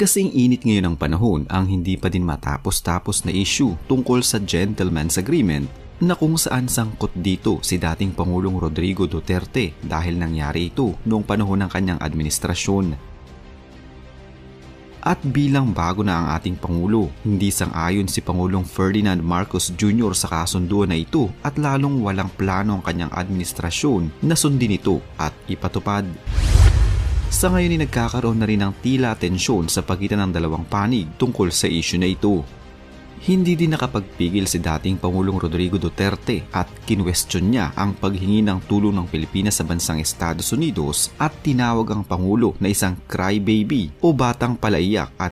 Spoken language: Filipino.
Kasing init ngayon ang panahon ang hindi pa din matapos-tapos na issue tungkol sa Gentleman's Agreement na kung saan sangkot dito si dating Pangulong Rodrigo Duterte dahil nangyari ito noong panahon ng kanyang administrasyon. At bilang bago na ang ating Pangulo, hindi sang-ayon si Pangulong Ferdinand Marcos Jr. sa kasunduan na ito at lalong walang plano ang kanyang administrasyon na sundin ito at ipatupad. Sa ngayon ay nagkakaroon na rin ng tila tensyon sa pagitan ng dalawang panig tungkol sa issue na ito. Hindi din nakapagpigil si dating Pangulong Rodrigo Duterte at kinwestiyon niya ang paghingi ng tulong ng Pilipinas sa bansang Estados Unidos at tinawag ang Pangulo na isang crybaby o batang palaiyak at